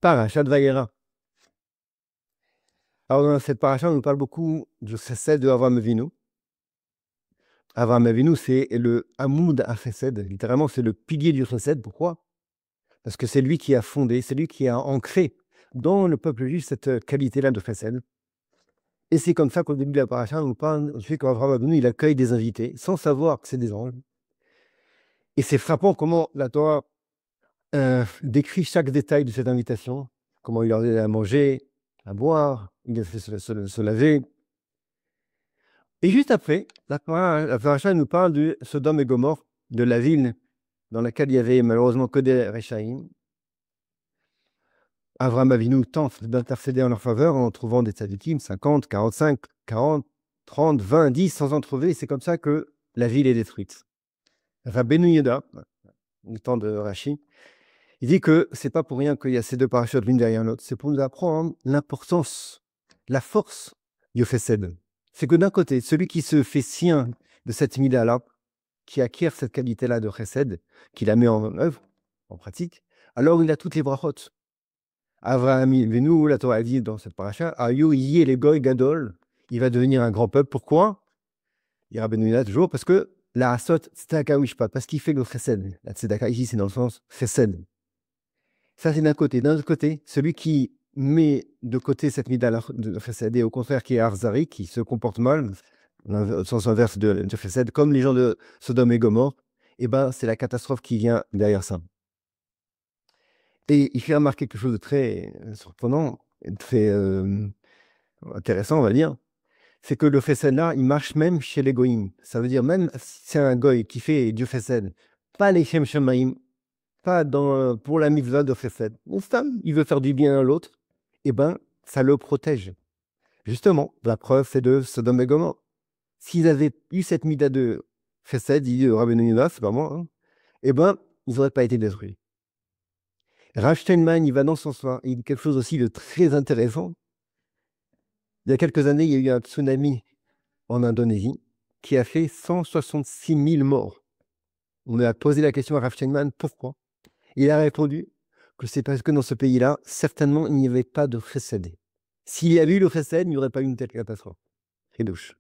Parashat Vayera. Alors, dans cette paracha, on nous parle beaucoup du chesed de Avraham Avinu. Avraham Avinu, c'est le Hamoud HaChesed. Littéralement, c'est le pilier du chesed. Pourquoi? Parce que c'est lui qui a fondé, c'est lui qui a ancré dans le peuple juif cette qualité-là de chesed. Et c'est comme ça qu'au début de la paracha, on nous parle du fait qu'Avraham Avinu, il accueille des invités sans savoir que c'est des anges. Et c'est frappant comment la Torah décrit chaque détail de cette invitation, comment il leur dit à manger, à boire, il les fait se laver. Et juste après, la paracha nous parle de Sodome et Gomorrhe, de la ville dans laquelle il y avait malheureusement que des Réchaïm. Avraham Avinu tente d'intercéder en leur faveur en trouvant des tzadikim, 50, 45, 40, 30, 20, 10, sans en trouver. C'est comme ça que la ville est détruite. Rabbeinu Yehuda, le temps de Rashi, il dit que c'est pas pour rien qu'il y a ces deux parachutes l'une derrière l'autre. C'est pour nous apprendre l'importance, la force du chesed. C'est que d'un côté, celui qui se fait sien de cette mida-là, qui acquiert cette qualité-là de chesed, qui la met en œuvre, en pratique, alors il a toutes les brachot. Avraham Avinu, la Torah dit dans cette paracha, Ayu yé le goy gadol, il va devenir un grand peuple. Pourquoi? Il y a Rabbeinu Yehuda toujours, parce que la asot tzedaka wishpat, parce qu'il fait le chesed. La tzedaka ici, c'est dans le sens chesed. Ça, c'est d'un côté. D'un autre côté, celui qui met de côté cette mida de chesed et au contraire qui est arzari, qui se comporte mal, au sens inverse de chesed, comme les gens de Sodome et Gomorrhe, eh ben, c'est la catastrophe qui vient derrière ça. Et il fait remarquer quelque chose de très surprenant, très intéressant, on va dire, c'est que le chesed-là, il marche même chez les goïms. Ça veut dire, même si c'est un goï qui fait du chesed, pas les shem shemaim, pas pour la mitzvah de chesed. Une femme, il veut faire du bien à l'autre, eh ben, ça le protège. Justement, la preuve, c'est de Sodome et Gomorrhe. S'ils avaient eu cette mida de chesed, dit Rabbeinu Yehuda, c'est pas moi, hein, eh ben, ils n'auraient pas été détruits. Rav Steinman, il va dans son sens. Il dit quelque chose aussi de très intéressant. Il y a quelques années, il y a eu un tsunami en Indonésie qui a fait 166 000 morts. On a posé la question à Rav Steinman, pourquoi? Il a répondu que c'est parce que dans ce pays-là, certainement, il n'y avait pas de chesed. S'il y avait eu le chesed, il n'y aurait pas eu une telle catastrophe. C'est douche.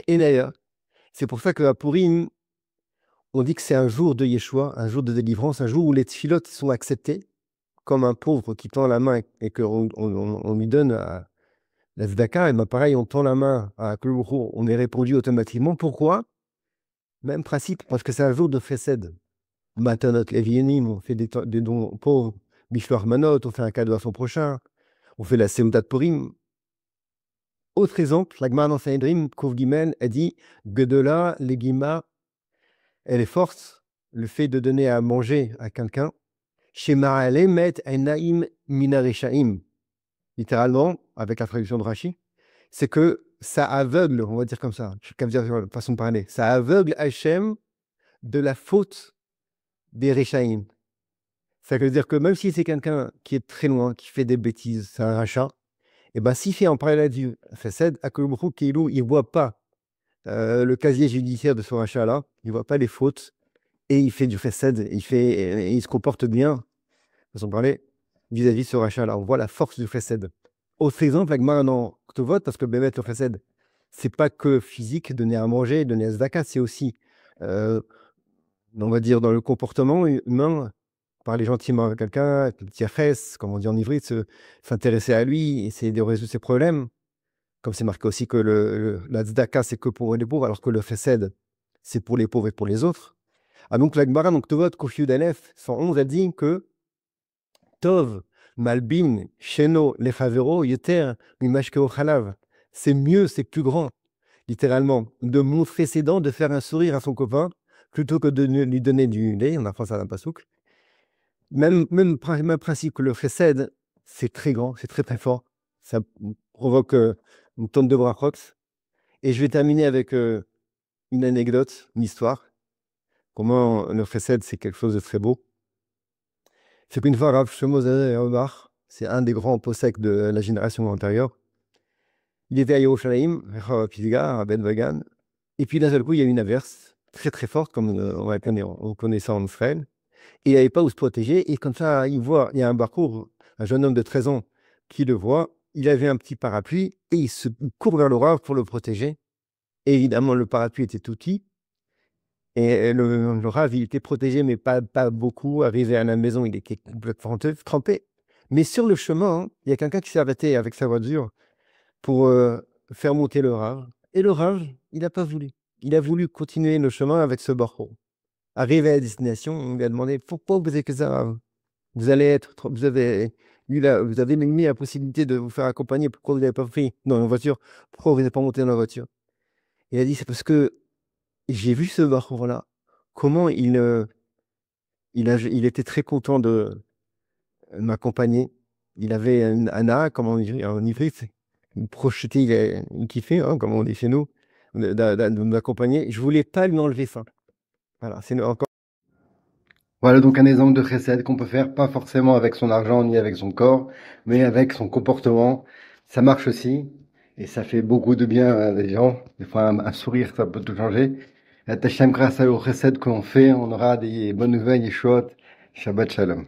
Et d'ailleurs, c'est pour ça qu'à Purim, on dit que c'est un jour de Yeshua, un jour de délivrance, un jour où les tfilotes sont acceptés, comme un pauvre qui tend la main et qu'on lui donne à la tzedaka. Et ben pareil, on tend la main à Koulourou, on est répondu automatiquement. Pourquoi? Même principe, parce que c'est un jour de chesed. Matanot Levianim, on fait des dons aux pauvres. Bishloach Manot, on fait un cadeau à son prochain. On fait la Seudat Purim. Autre exemple, la Gemara dans Sanhedrin, Kov Gimel, elle dit Gedola, Legima, elle est forte, le fait de donner à manger à quelqu'un. Chez Ma'ale met Enaim Minareshaim. Littéralement, avec la traduction de Rashi, c'est que ça aveugle, on va dire comme ça, je vais dire de façon de parler, ça aveugle Hachem de la faute des Réchaïm. Ça veut dire que même si c'est quelqu'un qui est très loin, qui fait des bêtises, c'est un rachat, et ben s'il fait en parallèle du chesed, Akadosh Keilou, il ne voit pas le casier judiciaire de ce rachat-là, il ne voit pas les fautes, et il fait du chesed, il se comporte bien, façon de parler, vis-à-vis de ce rachat-là. On voit la force du chesed. Autre exemple, avec Gemara dans Ktuvot, parce que Bémet, le chesed, c'est pas que physique, donner à manger, donner à tzedaka, c'est aussi, on va dire, dans le comportement humain, parler gentiment avec quelqu'un, tiaches, comme on dit en ivrite, s'intéresser à lui, essayer de résoudre ses problèmes. Comme c'est marqué aussi que la tzedaka, c'est que pour les pauvres, alors que le chesed, c'est pour les pauvres et pour les autres. Ah, donc la Gemara, donc Ktuvot, Kofiud Aleph, 111, elle dit que Tov, Malbin, Sheno, Lefavero, Yeter, Mimashkeo Chalav. C'est mieux, c'est plus grand, littéralement, de montrer ses dents, de faire un sourire à son copain, plutôt que de lui donner du lait. On apprend ça dans le pasouk. Même principe que le chesed, c'est très grand, c'est très très fort. Ça provoque une tonne de brachot. Et je vais terminer avec une anecdote, une histoire. Comment le chesed, c'est quelque chose de très beau. C'est qu'une fois, Rav Shlomo Zalman Auerbach, c'est un des grands possèques de la génération antérieure, il était à Yerushalayim, à Ben Vagan, et puis d'un seul coup, il y a eu une averse très très forte, comme on connaît ça en Israël. et il n'avait pas où se protéger. Et comme ça, il y a un parcours, un jeune homme de 13 ans qui le voit, il avait un petit parapluie et il court vers l'orage pour le protéger. Et évidemment, le parapluie était tout petit. Et le rave, il était protégé, mais pas beaucoup. Arrivé à la maison, il était complètement trempé. Mais sur le chemin, hein, il y a quelqu'un qui s'est arrêté avec sa voiture pour faire monter le rave. Et le rave, il n'a pas voulu. Il a voulu continuer le chemin avec ce barreau. Arrivé à la destination, on lui a demandé pourquoi vous avez que ça. Vous avez mis la possibilité de vous faire accompagner. Pourquoi vous ne l'avez pas pris dans la voiture? Pourquoi vous n'êtes pas monté dans la voiture? Il a dit c'est parce que j'ai vu ce barreau-là. Comment il était très content de m'accompagner. Il avait un art, comme en Yvelisse, il projetait, il kiffait, hein, comme on dit chez nous, de m'accompagner. Je voulais pas lui enlever ça. Voilà, c'est encore. Voilà donc un exemple de chesed qu'on peut faire, pas forcément avec son argent ni avec son corps, mais avec son comportement. Ça marche aussi, et ça fait beaucoup de bien à des gens. Des fois, un sourire, ça peut tout changer. Et Hachem, grâce au chesed qu'on fait, on aura des bonnes nouvelles et chouettes. Shabbat shalom.